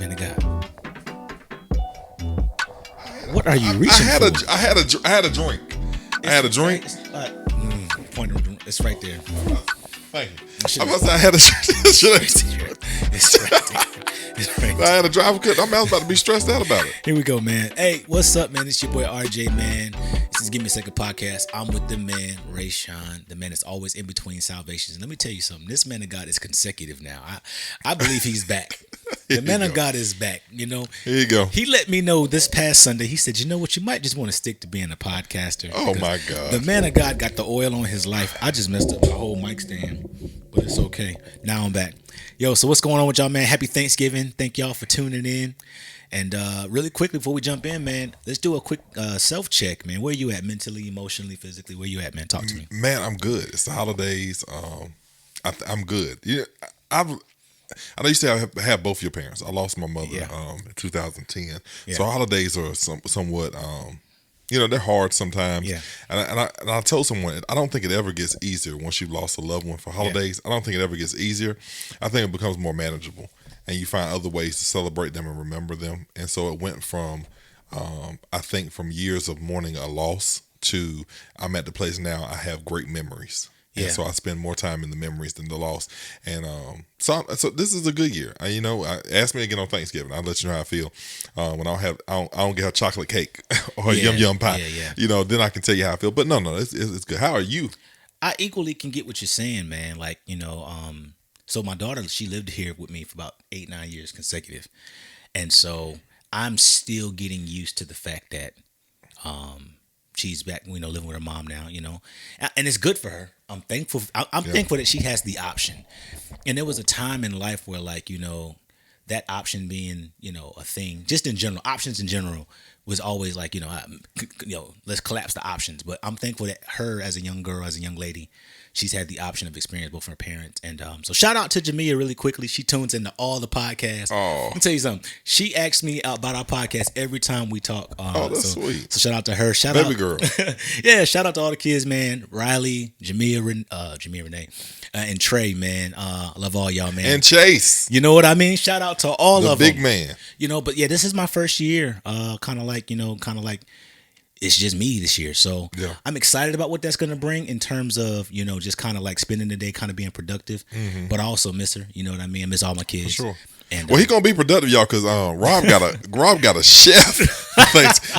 man of God? What are you reaching for? I had a drink. I had a drink. It's right there. Thank you. I must say I had a It's right there. It's right there. I had a driver cut. I was about to be stressed out about it. Here we go, man. Hey, what's up, man? It's your boy RJ, man. This is Give Me a Second podcast. I'm with the man, Ray Sean, the man that's always in between salvations. And let me tell you something. This man of God is consecutive now. I believe he's back. The man of God is back. You know, here you go. He let me know this past Sunday. He said, "You know what? You might just want to stick to being a podcaster." Oh my God! The man of God got the oil on his life. I just messed up the whole mic stand, but it's okay. Now I'm back. Yo, so what's going on with y'all, man? Happy Thanksgiving. Thank y'all for tuning in. And really quickly before we jump in, man, let's do a quick self-check, man. Where you at mentally, emotionally, physically? Where you at, man? Talk to me. Man, I'm good. It's the holidays. I'm good. Yeah, I used to have both your parents. I lost my mother in 2010. Yeah. So holidays are somewhat, they're hard sometimes. Yeah. And I told someone, I don't think it ever gets easier once you've lost a loved one for holidays. Yeah. I don't think it ever gets easier. I think it becomes more manageable. And you find other ways to celebrate them and remember them. And so it went from, I think, from years of mourning a loss to I'm at the place now I have great memories. Yeah. And so I spend more time in the memories than the loss. And so this is a good year. Ask me again on Thanksgiving. I'll let you know how I feel. When I don't get a chocolate cake or a yum pie. Yeah. Then I can tell you how I feel. But no, it's good. How are you? I equally can get what you're saying, man. Like, so my daughter, she lived here with me for about 8-9 years consecutive. And so I'm still getting used to the fact that she's back, living with her mom now, and it's good for her. I'm thankful. I'm thankful that she has the option. And there was a time in life where, like, that option being, a thing, just in general, options in general was always like, let's collapse the options. But I'm thankful that her as a young girl, as a young lady, she's had the option of experience both from her parents. And so shout out to Jamia really quickly. She tunes into all the podcasts. Oh. Let me tell you something. She asks me about our podcast every time we talk. That's sweet. So shout out to her. Shout Baby out, girl. Yeah, shout out to all the kids, man. Riley, Jamia Renee, and Trey, man. I love all y'all, man. And Chase. You know what I mean? Shout out to all of them. The big man. But yeah, this is my first year. Kind of like it's just me this year. So I'm excited about what that's going to bring in terms of, just kind of like spending the day, kind of being productive, but I also miss her. You know what I mean? I miss all my kids. For sure. And, he gonna be productive, y'all, because Rob got a chef.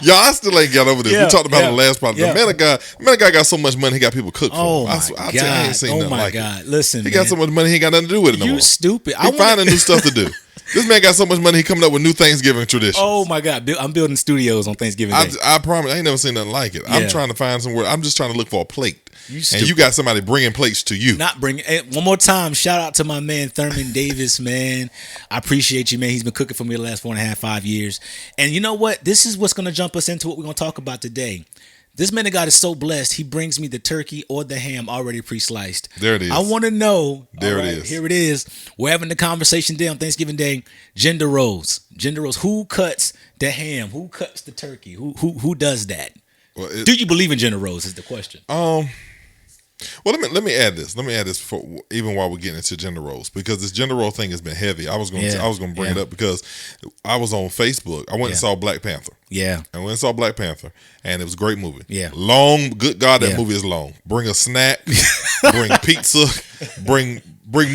Y'all, I still ain't got over this. We talked about it in the last part. The man of God got so much money, he got people cook for him. Oh my God! I ain't seen nothing like it. Listen, he got so much money, he ain't got nothing to do with it no more. You stupid! He finding new stuff to do. This man got so much money, he coming up with new Thanksgiving traditions. Oh my God! I'm building studios on Thanksgiving Day. I promise, I ain't never seen nothing like it. I'm trying to find somewhere. I'm just trying to look for a plate. And you got somebody bringing plates to you. Not bringing. One more time, shout out to my man Thurman Davis, man. I appreciate you, man. He's been cooking for me the last 4.5-5 years. And you know what? This is what's going to jump us into what we're going to talk about today. This man of God is so blessed. He brings me the turkey or the ham already pre-sliced. There it is. I want to know. There it is. Here it is. We're having the conversation today on Thanksgiving Day. Gender roles. Who cuts the ham? Who cuts the turkey? Who does that? Well, do you believe in gender roles? Is the question. Well, let me add this. For even while we're getting into gender roles, because this gender role thing has been heavy. I was going to bring it up because I was on Facebook. I went and saw Black Panther. Yeah, I went and saw Black Panther, and it was a great movie. Yeah, long. Good God, that movie is long. Bring a snack, bring pizza, bring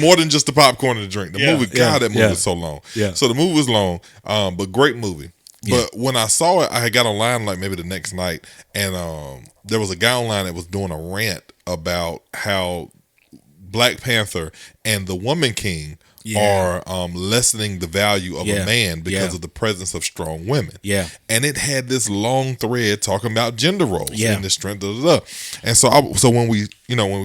more than just the popcorn and the drink. The movie, that movie is so long. Yeah, so the movie was long, but great movie. But when I saw it, I had got online like maybe the next night, and there was a guy online that was doing a rant about how Black Panther and the Woman King are lessening the value of a man because of the presence of strong women. Yeah. And it had this long thread talking about gender roles and the strength of And so when we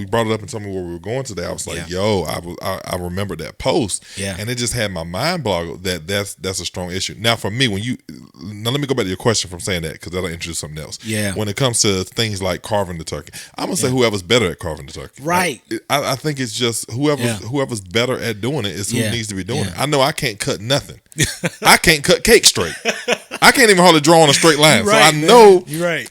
brought it up and told me where we were going today, I was like, I remember that post. Yeah. And it just had my mind boggled that's a strong issue. Now for me, now let me go back to your question from saying that, because that'll introduce something else. Yeah. When it comes to things like carving the turkey, I'm gonna say whoever's better at carving the turkey. Right. I think it's just whoever's better at doing it is who needs to be doing it. I know I can't cut nothing. I can't cut cake straight. I can't even hardly draw on a straight line. Right, so I know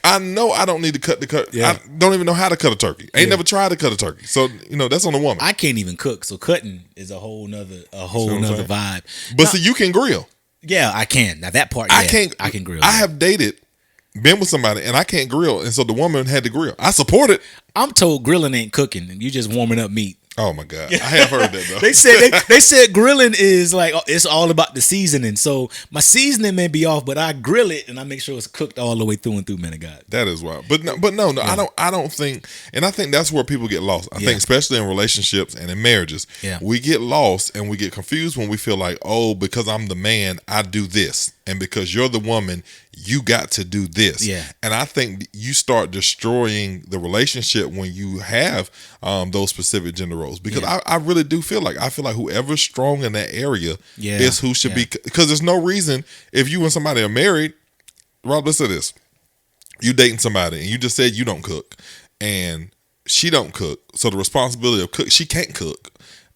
I know I don't need to cut the cut. I don't even know how to cut a turkey. I ain't never tried to cut a turkey. So that's on the woman. I can't even cook. So cutting is a whole nother vibe. But see, you can grill. Yeah, I can. Now that part, I yeah, can't. I can grill. I Yeah. have dated, been with somebody, and I can't grill, and so the woman had to grill. I support it. I'm told grilling ain't cooking, and you just warming up meat. Oh my god, I have heard that though. they said grilling is like it's all about the seasoning. So my seasoning may be off, but I grill it and I make sure it's cooked all the way through and through. Man of God, That is wild. But no, yeah. I don't think, and I think that's where people get lost. I think especially in relationships and in marriages, we get lost and we get confused when we feel like, oh, because I'm the man, I do this, and because you're the woman, you got to do this. Yeah. And I think you start destroying the relationship when you have those specific gender roles, because I really do feel like whoever's strong in that area is who should be, because there's no reason if you and somebody are married. Rob, let's say this. You dating somebody and you just said you don't cook and she don't cook. So the responsibility of cook, she can't cook.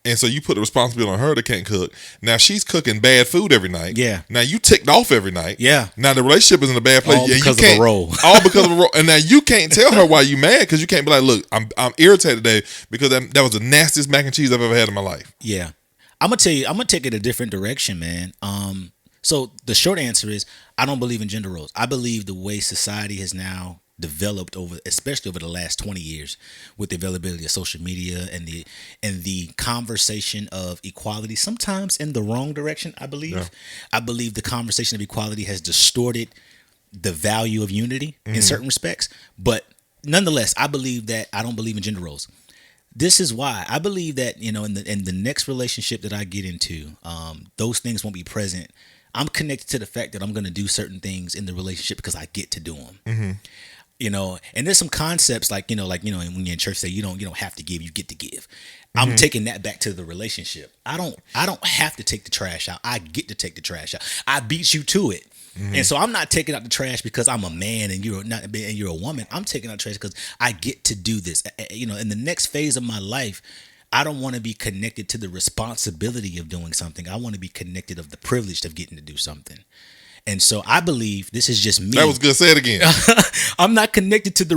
And so you put the responsibility on her that can't cook. Now she's cooking bad food every night. Yeah. Now you ticked off every night. Yeah. Now the relationship is in a bad place. All because of a role. All because of a role. And now you can't tell her why you mad, because you can't be like, look, I'm irritated today because that was the nastiest mac and cheese I've ever had in my life. Yeah. I'm gonna tell you, I'm gonna take it a different direction, man. So the short answer is I don't believe in gender roles. I believe the way society has now developed especially over the last 20 years with the availability of social media and the conversation of equality, sometimes in the wrong direction, I believe. Yeah. I believe the conversation of equality has distorted the value of unity in certain respects. But nonetheless, I don't believe in gender roles. This is why I believe that, in the next relationship that I get into, those things won't be present. I'm connected to the fact that I'm going to do certain things in the relationship because I get to do them. Mm-hmm. And there's some concepts like when you're in church, say you don't have to give, you get to give. Mm-hmm. I'm taking that back to the relationship. I don't have to take the trash out. I get to take the trash out. I beat you to it. Mm-hmm. And so I'm not taking out the trash because I'm a man and you're not, and you're a woman. I'm taking out trash because I get to do this. In the next phase of my life, I don't want to be connected to the responsibility of doing something. I want to be connected of the privilege of getting to do something. And so I believe this is just me. That was good. Say it again. I'm not connected to the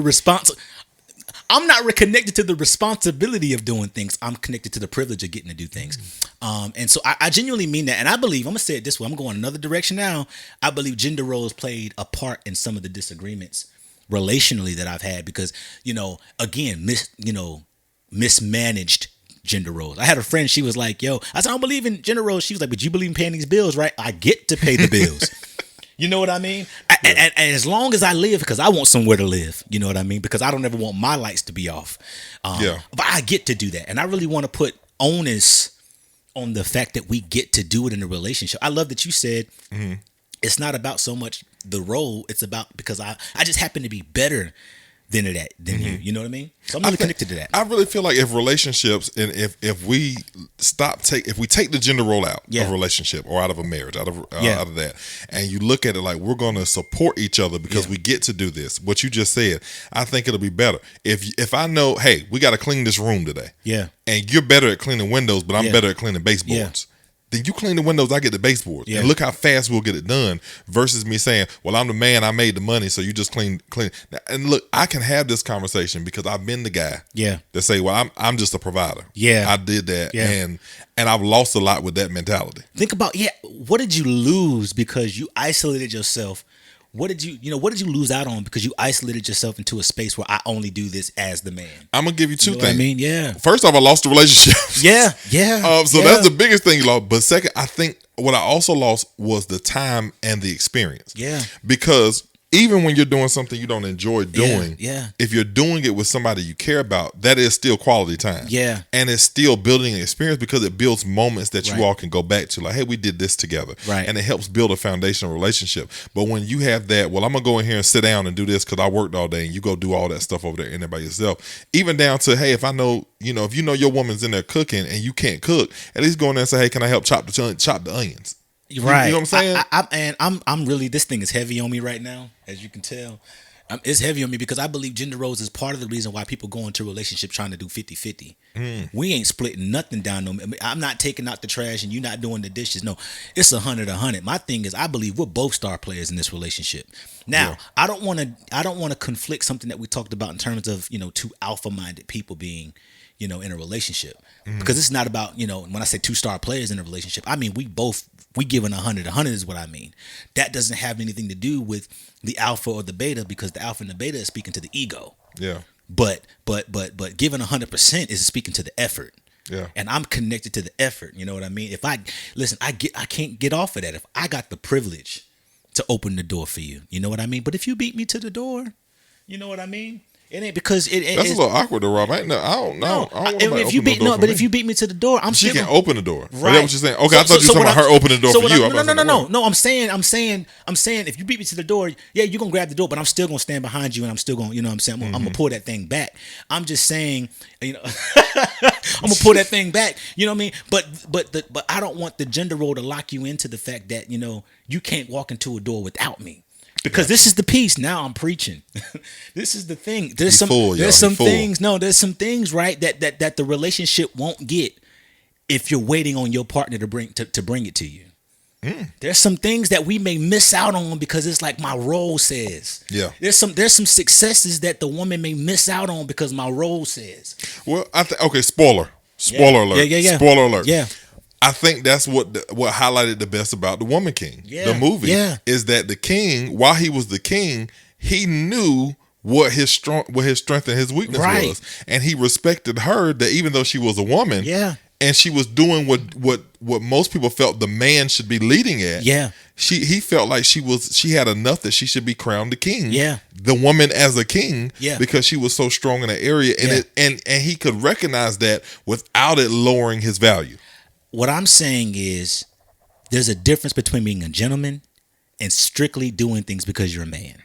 connected to the responsibility of doing things. I'm connected to the privilege of getting to do things. And so I genuinely mean that. And I believe, I'm going to say it this way, I'm going another direction now. I believe gender roles played a part in some of the disagreements relationally that I've had because, again, mismanaged gender roles. I had a friend, she was like, yo, I said, I don't believe in gender roles. She was like, but you believe in paying these bills, right? I get to pay the bills. You know what I mean? And as long as I live, because I want somewhere to live, you know what I mean? Because I don't ever want my lights to be off. But I get to do that. And I really want to put onus on the fact that we get to do it in a relationship. I love that you said it's not about so much the role. It's about because I just happen to be better than you know what I mean? So I'm really connected to that. I really feel like if relationships and if we take the gender role out of a relationship or out of a marriage, out of that, and you look at it like we're going to support each other because we get to do this. What you just said, I think it'll be better if I know, hey, we got to clean this room today. Yeah, and you're better at cleaning windows, but I'm better at cleaning baseboards. Then you clean the windows, I get the baseboards. Yeah. And look how fast we'll get it done versus me saying, well, I'm the man, I made the money, so you just clean. And look, I can have this conversation because I've been the guy that say, well, I'm just a provider. Yeah. I did that. Yeah. And I've lost a lot with that mentality. Think about, what did you lose because you isolated yourself? What did you lose out on because you isolated yourself into a space where I only do this as the man? I'm gonna give you two things. I mean, yeah. First off, I lost the relationship. So that's the biggest thing you lost. But second, I think what I also lost was the time and the experience. Yeah. Because even when you're doing something you don't enjoy doing, if you're doing it with somebody you care about, that is still quality time. Yeah. And it's still building an experience because it builds moments that you all can go back to, like, hey, we did this together. Right. And it helps build a foundational relationship. But when you have that, well, I'm going to go in here and sit down and do this because I worked all day, and you go do all that stuff over there in there by yourself. Even down to, hey, if I know, if you know your woman's in there cooking and you can't cook, at least go in there and say, hey, can I help chop the onions? Right. You know what I'm saying? I'm really, this thing is heavy on me right now, as you can tell. It's heavy on me because I believe gender roles is part of the reason why people go into a relationship trying to do 50-50. We ain't splitting nothing down. I'm not taking out the trash and you not doing the dishes. No, it's 100-100. My thing is, I believe we're both star players in this relationship. Now, I don't want to conflict something that we talked about in terms of, two alpha-minded people being, in a relationship. Because it's not about, when I say 2-star players in a relationship, I mean we giving 100. 100 is what I mean. That doesn't have anything to do with the alpha or the beta, because the alpha and the beta is speaking to the ego. Yeah. But giving 100% is speaking to the effort. Yeah. And I'm connected to the effort. You know what I mean? If I can't get off of that. If I got the privilege to open the door for you, you know what I mean? But if you beat me to the door, you know what I mean? It ain't because that's a little awkward to Rob. I don't know. If you beat me to the door, she can open the door. Right. Is that what you're saying? Okay, I thought you were talking about her opening the door for you. No. I'm saying if you beat me to the door, yeah, you're gonna grab the door, but I'm still gonna stand behind you, and I'm still gonna, I'm saying, I'm gonna pull that thing back. I'm just saying, I'm gonna pull that thing back. You know what I mean? But I don't want the gender role to lock you into the fact that you can't walk into a door without me. Because this is the piece. Now I'm preaching. This is the thing. There's some things, right, that the relationship won't get if you're waiting on your partner to bring it to you. There's some things that we may miss out on because it's like my role says. Yeah. There's some successes that the woman may miss out on because my role says. Well, spoiler alert. Yeah. Spoiler alert. Yeah. I think that's what highlighted the best about The Woman King. Yeah, the movie is that the king, while he was the king, he knew what his strength and his weakness was, and he respected her. That even though she was a woman, and she was doing what most people felt the man should be leading at. Yeah, he felt like she had enough that she should be crowned the king. Yeah, the woman as a king. Yeah, because she was so strong in that area, and he could recognize that without it lowering his value. What I'm saying is there's a difference between being a gentleman and strictly doing things because you're a man.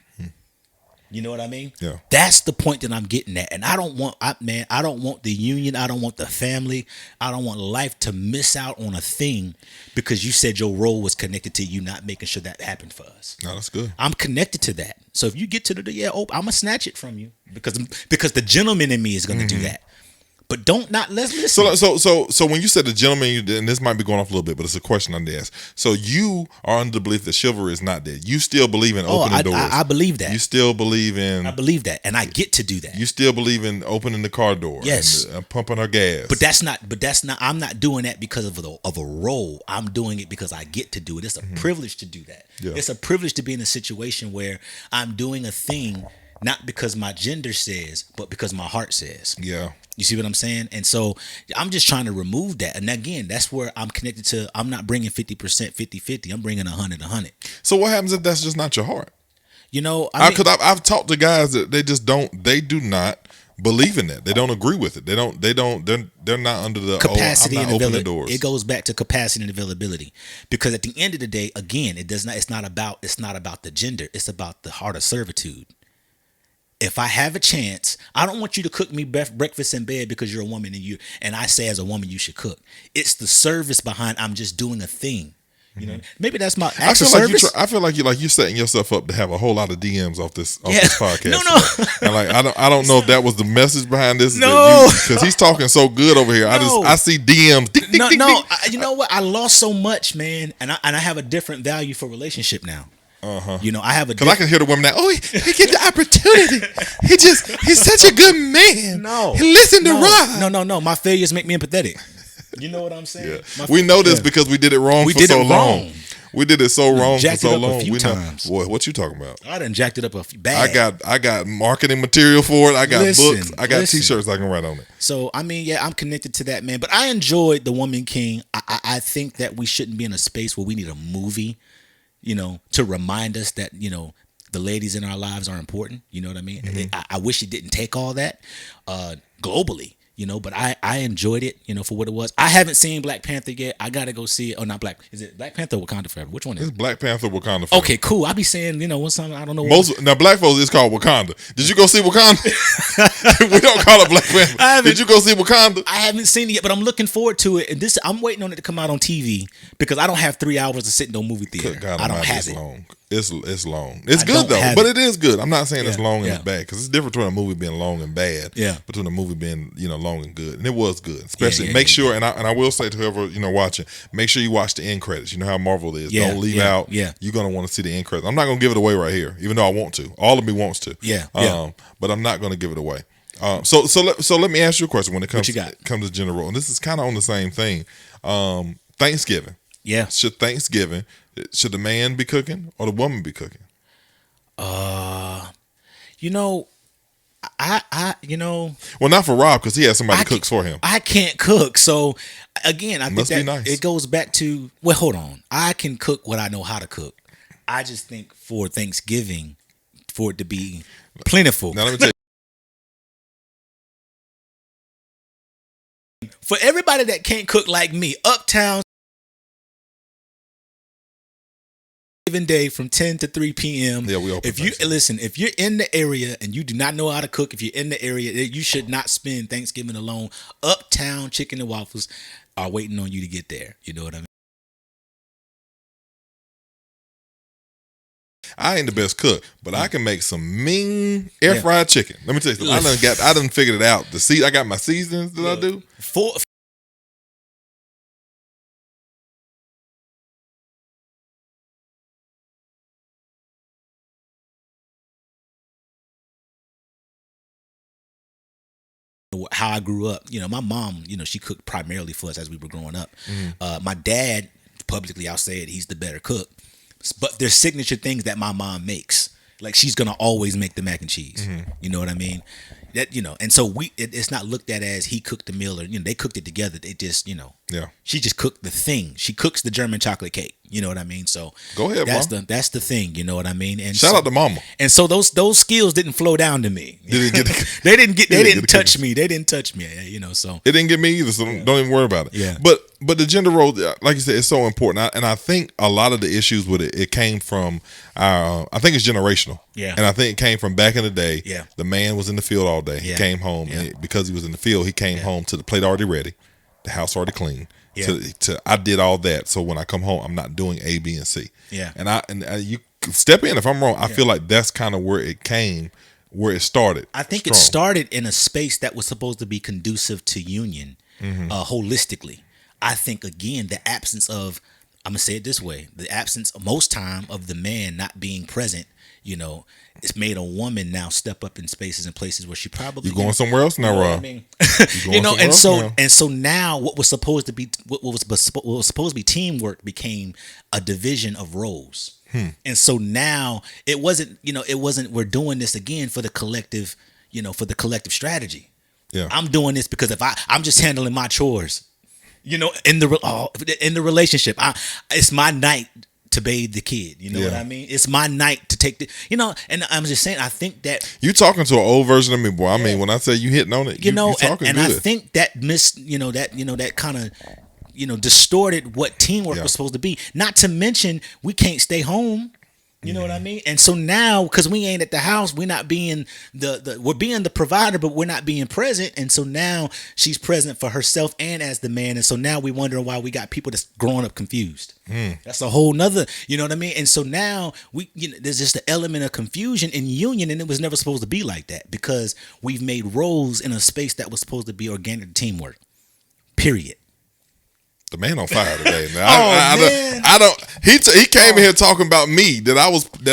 You know what I mean? Yeah. That's the point that I'm getting at. And I don't want the union. I don't want the family. I don't want life to miss out on a thing because you said your role was connected to you not making sure that happened for us. No, that's good. I'm connected to that. So if you get to I'm going to snatch it from you because the gentleman in me is going to do that. But let's listen. So when you said the gentleman, and this might be going off a little bit, but it's a question I need to ask. So you are under the belief that chivalry is not dead. You still believe in opening doors. I believe that. You still believe in. I believe that, and I get to do that. You still believe in opening the car door. Yes. And pumping her gas. But that's not. I'm not doing that because of a role. I'm doing it because I get to do it. It's a privilege to do that. Yeah. It's a privilege to be in a situation where I'm doing a thing not because my gender says, but because my heart says. Yeah. You see what I'm saying? And so I'm just trying to remove that. And again, that's where I'm connected to. I'm not bringing 50%, 50-50. I'm bringing 100. So what happens if that's just not your heart? Because I've talked to guys that they do not believe in that. They don't agree with it. They're not under the capacity and availability. Doors. It goes back to capacity and availability. Because at the end of the day, again, it's not about the gender. It's about the heart of servitude. If I have a chance, I don't want you to cook me breakfast in bed because you're a woman and I say as a woman you should cook. It's the service behind I'm just doing a thing. You know, maybe that's my act of service. I feel like you're setting yourself up to have a whole lot of DMs off this podcast. No. And I don't know if that was the message behind this. No, because he's talking so good over here. I see DMs. You know what? I lost so much, man, and I have a different value for relationship now. I have because I can hear the women now. Oh, he get the opportunity. He's such a good man. No, he listened to Rob. No. My failures make me empathetic. You know what I'm saying? Yeah. We know this because we did it wrong for so long. We did it so wrong for so long. We times. Boy, what you talking about? I done jacked it up a bad. I got marketing material for it. I got books. I got T-shirts I can write on it. So I mean, I'm connected to that, man. But I enjoyed The Woman King. I think that we shouldn't be in a space where we need a movie, to remind us that, the ladies in our lives are important. You know what I mean? Mm-hmm. I wish it didn't take all that globally, but I enjoyed it, for what it was. I haven't seen Black Panther yet. I got to go see it. Oh, not Black. Is it Black Panther or Wakanda Forever? Which one is it? It's Black Panther, Wakanda Forever. Okay, cool. I be saying, what's something I don't know. Now, Black folks, it's called Wakanda. Did you go see Wakanda? We don't call it Black Panther. Did you go see Wakanda? I haven't seen it yet, but I'm looking forward to it. And I'm waiting on it to come out on TV because I don't have 3 hours to sit in no movie theater. God, I don't have it. Long. It's long. It's good though, but it is good. I'm not saying it's long and it's bad because it's different between a movie being long and bad. Yeah. Between a movie being long and good, and it was good. Especially make sure, and I will say to whoever watching, make sure you watch the end credits. You know how Marvel is. Don't leave out. Yeah. You're gonna want to see the end credits. I'm not gonna give it away right here, even though I want to. All of me wants to. Yeah. But I'm not gonna give it away. So let me ask you a question when it What comes you got? comes to gender role, and this is kind of on the same thing. Thanksgiving. Yeah. Should the man be cooking or the woman be cooking? You know, you know, Well, not for Rob because he has somebody I that cooks for him. I can't cook. So again, I think Must be that nice. it goes back to, well, hold on. I can cook what I know how to cook. I just think for Thanksgiving, for it to be plentiful, Now let me tell for everybody that can't cook like me, uptown Thanksgiving Day from 10 to 3 p.m. Yeah, we open If you Thanksgiving. listen, if you're in the area and you do not know how to cook, if you're in the area, you should not spend Thanksgiving alone. Uptown Chicken and Waffles are waiting on you to get there. You know what I mean? I ain't the best cook, but I can make some mean air fried chicken. Let me tell you something. I done figured it out. I got my seasonings that I do. How I grew up, my mom, she cooked primarily for us as we were growing up. My dad, publicly, I'll say it, he's the better cook. But there's signature things that my mom makes. Like she's gonna always make the mac and cheese. You know what I mean? That and so it's not looked at as he cooked the meal, or they cooked it together. They just Yeah. she just cooked the thing. She cooks the German chocolate cake. You know what I mean? So Go ahead, Mom. that's the thing. You know what I mean? And Shout out to Mama. And so those skills didn't flow down to me. Didn't get they didn't touch the me. They didn't touch me. So It didn't get me either, so don't even worry about it. Yeah. But the gender role, like you said, is so important. And I think a lot of the issues with it came from I think it's generational. Yeah. And I think it came from back in the day. Yeah. The man was in the field all day. He Yeah. came home, Yeah. and because he was in the field, he came home to the plate already ready, the house already clean. Yeah. I did all that, so when I come home, I'm not doing A, B, and C. Yeah. And you step in if I'm wrong. I feel like that's kind of where it came, where it started. I think it strong. started in a space that was supposed to be conducive to union, holistically. I think again the absence of, I'm gonna say it this way, the absence most time of the man not being present. It's made a woman now step up in spaces and places where she probably You going somewhere else now, Rob? And so now what was supposed to be what was supposed to be teamwork became a division of roles. And so now it wasn't we're doing this again for the collective, for the collective strategy. Yeah. I'm doing this because if I'm just handling my chores, in the relationship, it's my night to bathe the kid. You know what I mean? It's my night to take and I'm just saying, I think that you talking to an old version of me, boy. I mean, when I say you hitting on it, you talking and good. I think that that kind of distorted what teamwork was supposed to be. Not to mention, we can't stay home. You know what I mean? And so now, because we ain't at the house, we're not being we're being the provider, but we're not being present. And so now she's present for herself and as the man. And so now we wondering why we got people that's growing up confused. That's a whole nother, you know what I mean? And so now there's just an element of confusion in union, and it was never supposed to be like that because we've made roles in a space that was supposed to be organic teamwork. Period. The man on fire today. Man. I don't. He came in here talking about me that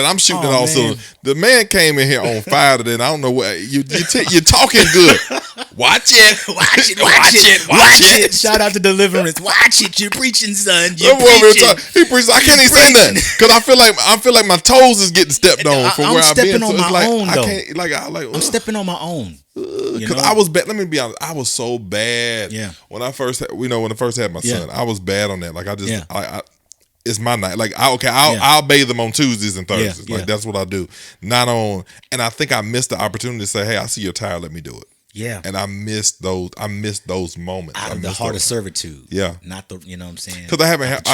I'm shooting all cylinders. The man came in here on fire today. And I don't know what you're talking good. Watch it. Shout out to Deliverance. Watch it. You're preaching, son. He preaches. I can't even say that because I feel like my toes is getting stepped on from where I've been. I'm stepping on my own though. I'm stepping on my own. Because I was bad. Let me be honest. I was so bad. Yeah. When I first had my son, I was bad on that. Like I just, it's my night. Like I'll bathe them on Tuesdays and Thursdays. Like that's what I do. Not on. And I think I missed the opportunity to say, "Hey, I see you're tired. Let me do it." Yeah. And I missed those moments. Out of the heart of servitude. Yeah. Not the, you know what I'm saying? Because I haven't had,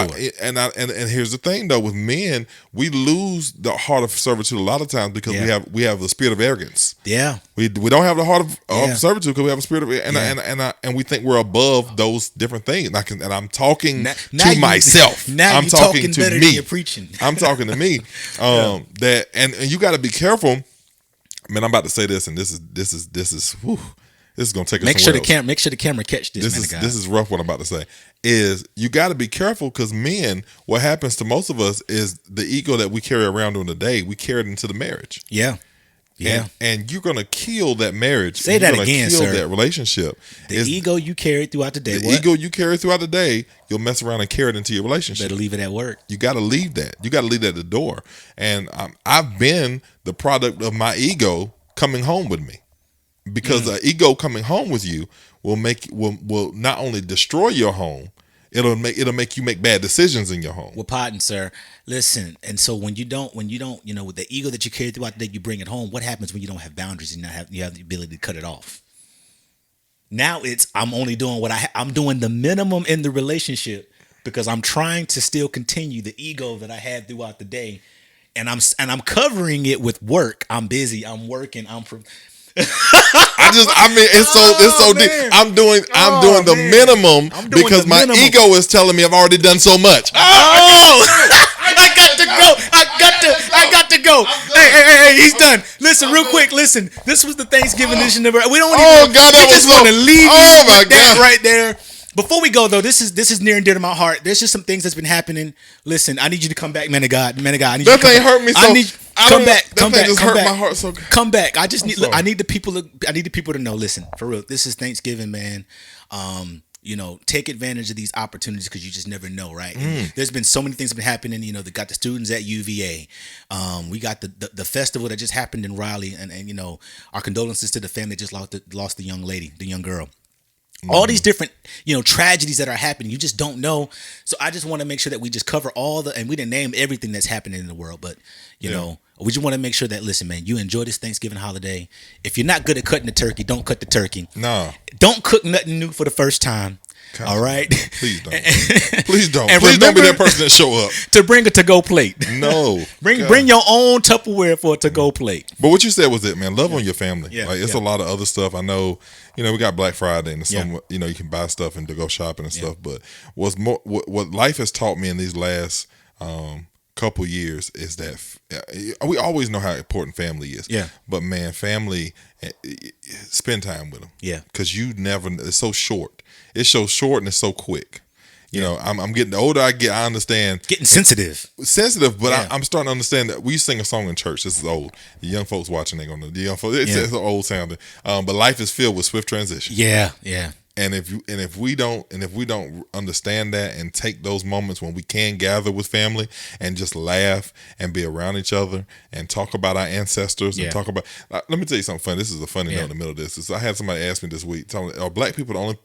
and here's the thing though, with men, we lose the heart of servitude a lot of times because we have the spirit of arrogance. Yeah. We don't have the heart of servitude because we have a spirit of and we think we're above those different things. And I'm talking to myself. Now I'm you're talking to better me. than you're preaching. I'm talking to me. That and you got to be careful. Man, I'm about to say this, and this is whew, this is gonna take us make somewhere sure else. Make sure the camera catch this. This is rough. What I'm about to say is you got to be careful because men, what happens to most of us is the ego that we carry around during the day, we carry it into the marriage. Yeah. Yeah. And you're gonna kill that marriage. Say that you're again, kill sir. That relationship. The ego you carry throughout the day. The ego you carry throughout the day, you'll mess around and carry it into your relationship. Better leave it at work. You got to leave that. You got to leave that at the door. And I've been the product of my ego coming home with me, because the ego coming home with you will not only destroy your home, it'll make you make bad decisions in your home. Well, pardon, sir. Listen, and so when you don't, with the ego that you carry throughout the day, you bring it home. What happens when you don't have boundaries and you have the ability to cut it off? Now I'm only doing I'm doing the minimum in the relationship because I'm trying to still continue the ego that I had throughout the day, and I'm covering it with work. I'm busy. I'm working. It's so deep. I'm doing the minimum because my ego is telling me I've already done so much. I got to go. Hey, he's done. Listen, real quick. Listen, this was the Thanksgiving edition. We don't. That was want to leave you my God, right there. Before we go though, this is near and dear to my heart. There's just some things that's been happening. Listen, I need you to come back, man of God. I need that thing hurt me so. I need come back. Come back. Hurt my heart so good. Come back. I need the people to know. Listen, for real. This is Thanksgiving, man. Take advantage of these opportunities because you just never know, right? There's been so many things that have been happening. They got the students at UVA. We got the festival that just happened in Raleigh, and our condolences to the family that just lost the young lady, the young girl. All these different, tragedies that are happening. You just don't know. So I just want to make sure that we just cover and we didn't name everything that's happening in the world, but we just want to make sure that, listen, man, you enjoy this Thanksgiving holiday. If you're not good at cutting the turkey, don't cut the turkey. No. Don't cook nothing new for the first time. All right. Please don't. Please don't. And please don't be that person that show up to bring a to-go plate. No. Bring your own Tupperware for a to-go plate. But what you said was it, man. Love on your family. Yeah. It's a lot of other stuff. I know. We got Black Friday and you can buy stuff and to go shopping and stuff. But what life has taught me in these last couple years is that we always know how important family is. Yeah. But man, family, spend time with them. Yeah. Because it's so short. It's so short and it's so quick. I'm getting, the older I get, I understand. Getting sensitive. But I'm starting to understand that we sing a song in church. This is old. The young folks watching ain't gonna know. The young folks, it's old sounding. But life is filled with swift transition. Yeah, yeah. And if we don't understand that and take those moments when we can gather with family and just laugh and be around each other and talk about our ancestors and talk about. Let me tell you something funny. This is a funny note in the middle of this. I had somebody ask me this week, telling me, are black people the only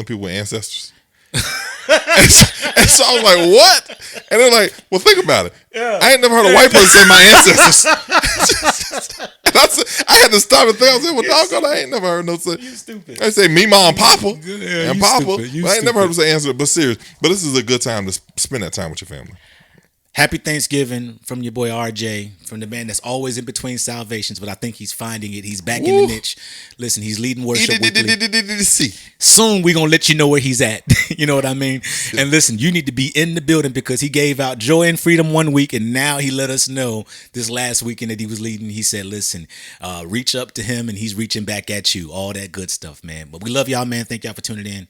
people with ancestors? and so I was like, what? And they're like, well, think about it. Yeah. I ain't never heard a white person say my ancestors. I had to stop and think. I said, well, doggone, I ain't never heard no say. You stupid. They say me, mom, papa, and papa. But I ain't never heard them say ancestors. But serious. But this is a good time to spend that time with your family. Happy Thanksgiving from your boy RJ, from the man that's always in between salvations, but I think he's finding it. He's back in the niche. Listen, he's leading worship weekly. Soon we're going to let you know where he's at. You know what I mean? And listen, you need to be in the building because he gave out joy and freedom one week, and now he let us know this last weekend that he was leading. He said, listen, reach up to him, and he's reaching back at you. All that good stuff, man. But we love y'all, man. Thank y'all for tuning in.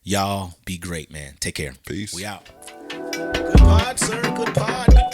Y'all be great, man. Take care. Peace. We out. Good pod, sir. Good pod.